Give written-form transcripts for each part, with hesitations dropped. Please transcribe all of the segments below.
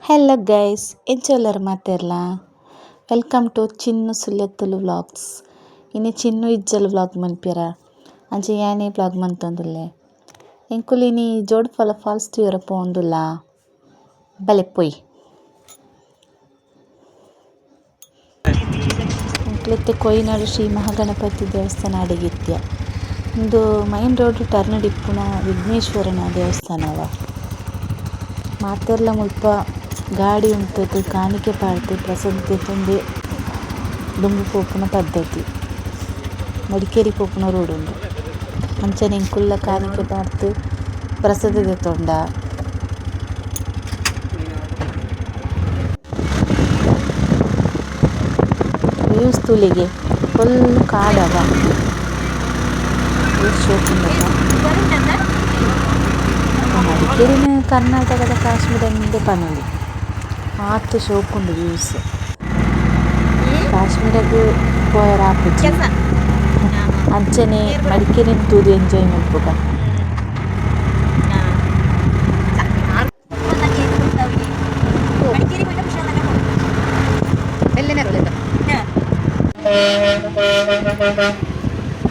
hello guys ఎంచోళ్ళరు మాతెర్లా welcome to Chinnu ಸುಲ್ಯತ್ತುಲು ವ್ಲಾಗ್ಸ್ ಇನ್ನು ಚಿನ್ನು ಇಜ್ಜಲ್ ವ್ಲಾಗ್ ಮನ್ಪೆರ ಅಂಚೆ ಯಾನೇ ವ್ಲಾಗ್ ಮಂತೊಂದುಲ್ಲೆ ಎಂಕುಲಿನಿ ಜೋಡುಪಲ ಫಾಲ್ಸ್ ತೂಯರ ಪೋಂದುಲ್ಲ ಬಲೆ ಪೊಯ್ ಎಂಕ್ಲೆತ್ತೆ ಕೊಯ್ನಾಡು ಶ್ರೀ ಮಹಾಗಣಪತಿ ದೇವಸ್ಥಾನ ಅಡಿಗಿತ್ಯ ಇಂದು ಮೈನ್ ರೋಡ್ ಟರ್ನ್ ಡಿಪ್ಪುನ ವಿಘ್ನೇಶ್ವರನ ದೇವಸ್ಥಾನವ ಮಾತೆರ್ಲ ಮುಲ್ಪ ಗಾಡಿ ಉಂಟು ಕಾಣಿಕೆ ಪಾಡ್ದು ಪ್ರಸಾದ ತುಂಬಿ ದುಂಬು ಪೋಪುನ ಪದ್ಧತಿ ಮಡಿಕೇರಿ ಪೋಪುನ ರೋಡ್ ಉಂಡು ಅಂಚನೆ ಇಂಕುಲ್ಲ ಕಾಣಿಕೆ ಪಾಡ್ದು ಪ್ರಸಾದ ತೆತ್ತೊಂಡ ವ್ಯೂಸ್ ತುಲಿಗೆ ಫುಲ್ ಕಾಡವ ಮಡಿಕೇರಿನ ಕರ್ನಾಟಕದ ಕಾಶ್ಮೀರ ಪನೊಲಿ ಆತು ಶೋಕುಂಡು ವ್ಯೂಸ್ ಕಾಶ್ಮೀರಗ್ ಪೋಯರ ಆಪುಜಿ ಅಂಚನೆ ಮಡಿಕೇರಿನ ತೂದು ಎಂಜಾಯ್ ಮಲ್ಪುಗ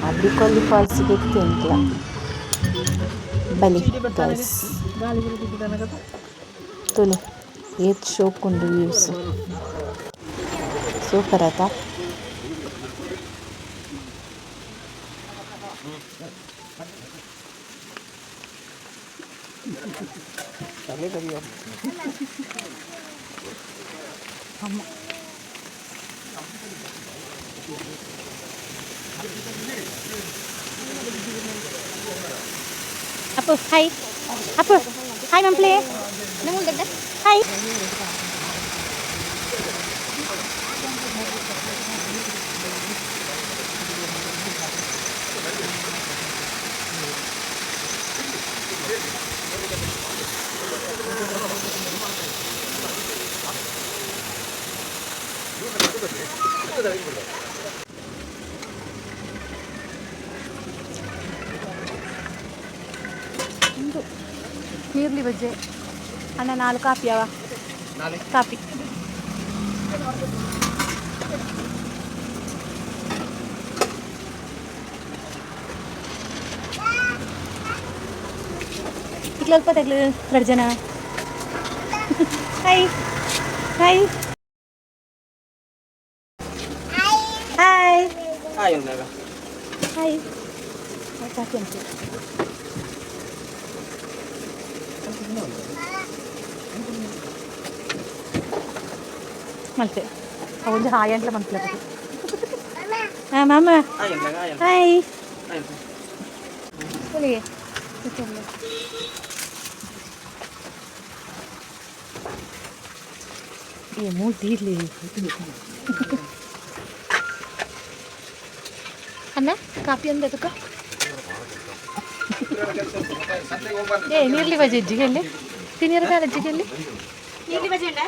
ಅಬ್ಬಿಕೊಲ್ಲಿ ಫಾಲ್ಸಿಗೆ ಎತ್ತಿಂಟ್ಲ ಬಲಿ ಗೈಸ್ ತುಲೆ ಏತ್ ಶೋಕುಂಡು ವ್ಯೂಸ್ ಸೂಪರ್ ಆಯ್ತಾ ಅಪ್ಪು ಹಾಯ್ ಅಪ್ಪು ಹಾಯ್ ಮಂಪ್ಲೆ ಹಾಯ್ ನೀರ್ಲಿ ಬಜ್ಜೆ ಅಣ್ಣ 4 ಕಾಫಿ ಅವ ಕಾಫಿ ಇಟ್ಲಲ್ಪ ತೆಗ್ಲು 2 ಜನ hi hi hi hi hi coffee ಅಂತ ಮಲ್ತೆ ಒಂದು ಹಾಯ್ ಅಂತ ಮನ್ಸ್ಲ ಹಾಂ ಮಾಮ ಹಾಯ್ ಒಲಿಗೆ ಮೂರ್ಲಿ ಅನ್ನ ಕಾಫಿ ಅಂದ ಅದಕ್ಕ ನೀರ್ಲಿ ಬಜೆ ಅಜ್ಜಿಗೆಲ್ಲಿ ತಿನ್ನೀರ ಕಾಲ ಅಜ್ಜಿಗೆಲ್ಲಿ ನೀರ್ಲಿ ಬಜೆ ಉಂಡ